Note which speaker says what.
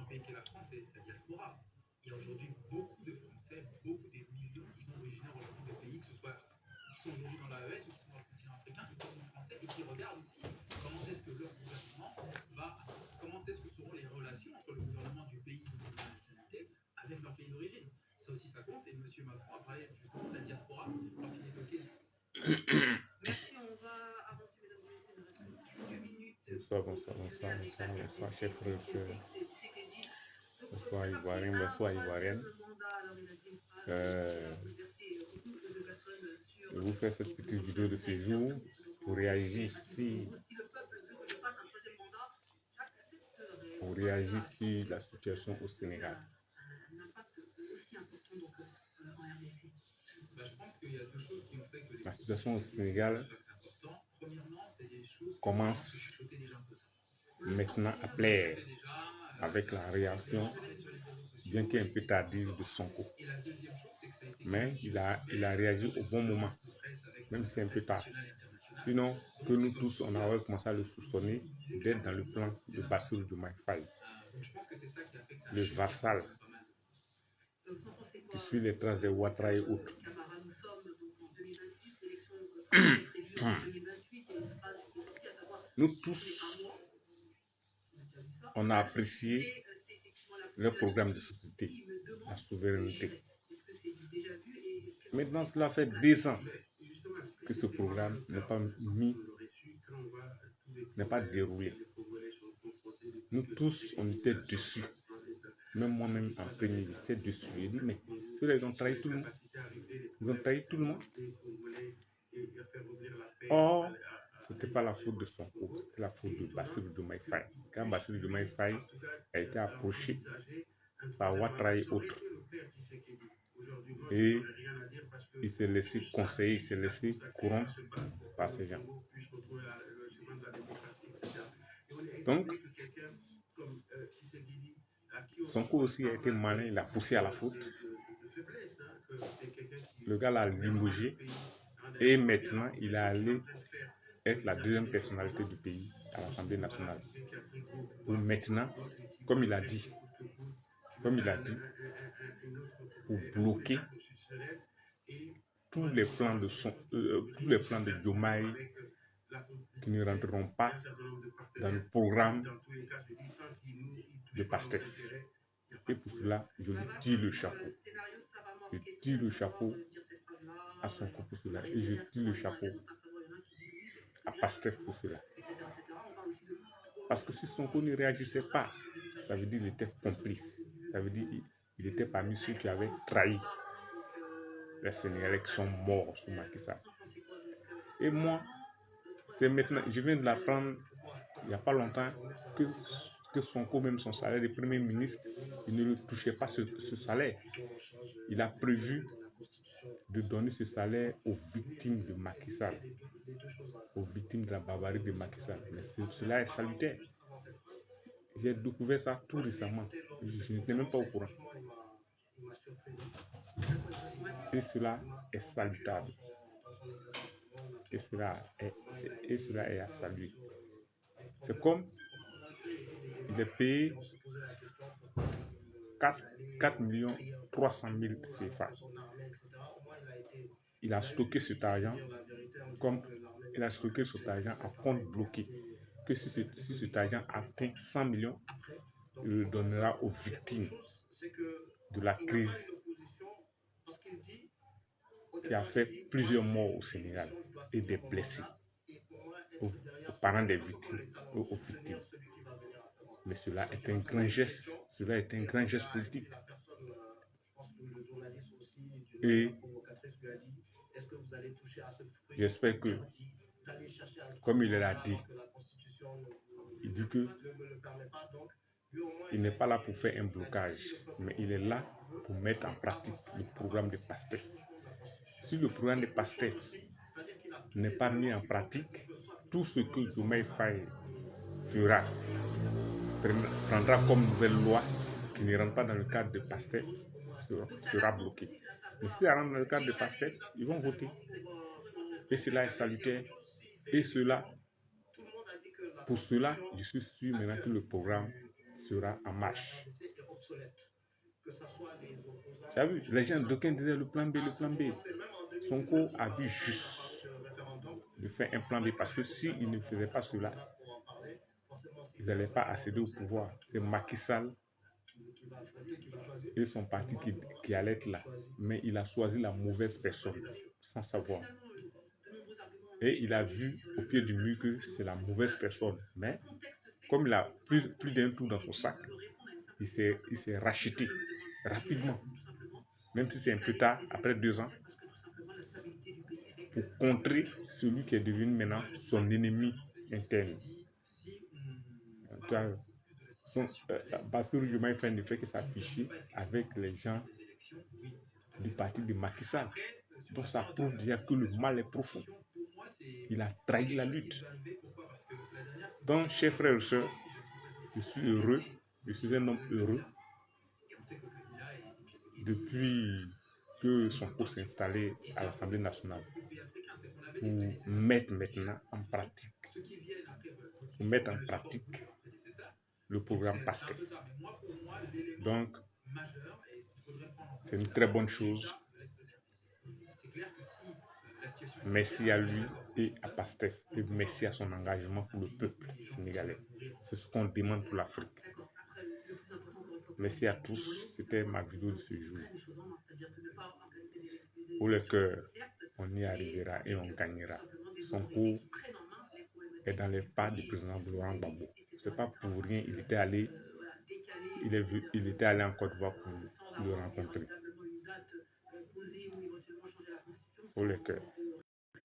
Speaker 1: pays qu'est la France et la diaspora. Il y a aujourd'hui beaucoup de Français, beaucoup des millions qui sont originaires aujourd'hui de pays, que ce soit qui sont aujourd'hui dans l'AES ou qui sont dans le continent africain et qui sont français et qui regardent aussi comment est-ce que leur gouvernement va, comment est-ce que seront les relations entre le gouvernement du pays de la nationalité avec leur pays d'origine. Ça aussi, ça compte. Et M. Macron a parlé justement de la diaspora lorsqu'il évoquait. Merci, on va avancer, mesdames et messieurs. Il nous reste quelques minutes.
Speaker 2: Bonsoir, bonsoir, bonsoir, bonsoir, bonsoir, chers frères et sœurs. Bonsoir, Ivoirien, bonsoir, Ivoirienne. Je vous fais cette petite vidéo de ce jour pour réagir sur la situation au Sénégal. La situation au Sénégal commence maintenant à plaire avec la réaction, bien qu'un peu tardive, de Sonko. Mais il a réagi au bon moment, même si c'est un peu tard. Sinon, que nous tous, on aurait commencé à le soupçonner d'être dans le plan de Bassirou Diomaye Faye, le vassal qui suit les traces de Ouattara et autres. Nous tous, on a apprécié leur programme de société, la souveraineté. Maintenant, cela fait 2 ans que ce programme n'est pas déroulé. Nous tous, on était dessus. Même moi-même, en premier, j'étais dessus. J'ai dit, mais ceux-là, ils ont trahi tout le monde. Ils ont trahi tout le monde. Or, ce n'était pas la faute de Sonko, c'était la faute de Bassirou Diomaye Faye. Quand Bassirou Diomaye Faye a été approché par Ouattara et autres, et il s'est laissé conseiller, il s'est laissé corrompre par ces gens. Donc, Sonko aussi a été malin, il a poussé à la faute. Le gars l'a limogé et maintenant il est allé être la deuxième personnalité du pays à l'Assemblée nationale. Pour maintenant, comme il a dit, pour bloquer tous les plans de Diomaye qui ne rentreront pas dans le programme de PASTEF. Et pour cela, je lui tire le chapeau. Je tire le chapeau à Sonko pour cela. Et je tire le chapeau à PASTEF pour cela. Parce que si Sonko ne réagissait pas, ça veut dire qu'il était complice. Ça veut dire qu'il était parmi ceux qui avaient trahi les Sénégalais qui sont morts sous Macky Sall. Et moi, c'est maintenant, je viens de l'apprendre il n'y a pas longtemps que Sonko, même son salaire de Premier ministre, il ne le touchait pas ce salaire. Il a prévu de donner ce salaire aux victimes de Macky Sall, aux victimes de la barbarie de Macky Sall. Mais cela est salutaire. J'ai découvert ça tout récemment. Je n'étais même pas au courant. Et cela est salutable. Et cela est à saluer. C'est comme il est payé 4 300 000 CFA. Il a stocké cet argent en compte bloqué. Que si cet argent atteint 100 millions, il le donnera aux victimes de la crise qui a fait plusieurs morts au Sénégal et des blessés aux parents des victimes, aux victimes. Mais cela est un grand geste, politique. Et j'espère que, comme il l'a dit, il dit que il n'est pas là pour faire un blocage, mais il est là pour mettre en pratique le programme de PASTEF. Si le programme de PASTEF n'est pas mis en pratique, tout ce que Diomaye Faye prendra comme nouvelle loi qui ne rentre pas dans le cadre de PASTEF sera bloqué. Mais si ça rentre dans le cadre de PASTEF, ils vont voter. Et cela est salutaire. Et pour cela, je suis sûr maintenant que le programme sera en marche. Tu as vu, les gens d'aucuns disaient le plan B, le plan B. Sonko a vu juste de faire un plan B parce que s'il ne faisait pas cela, ils n'allaient pas accéder au pouvoir. C'est Macky Sall et son parti qui allait être là. Mais il a choisi la mauvaise personne sans savoir. Et il a vu au pied du mur que c'est la mauvaise personne. Mais comme il a plus d'un tour dans son sac, il s'est racheté rapidement. Même si c'est un peu tard, après 2 ans, pour contrer celui qui est devenu maintenant son ennemi interne. Bassirou Diomaye Faye ne fait que s'afficher avec les gens du parti de Macky Sall. Donc ça prouve déjà que le mal est profond. Il a trahi la lutte. Donc, chers frères et sœurs, je suis heureux, je suis un homme heureux. Depuis que Sonko s'est installé à l'Assemblée nationale, pour mettre maintenant en pratique, le programme PASTEF. Donc, c'est une très bonne chose. Merci à lui et à PASTEF et merci à son engagement pour le peuple sénégalais. C'est ce qu'on demande pour l'Afrique. Merci à tous. C'était ma vidéo de ce jour. Pour le cœur, on y arrivera et on gagnera. Sonko est dans les pas du président Laurent Gbagbo. C'est pas pour rien, il était allé en Côte d'Ivoire pour le rencontrer. Pour le cœur.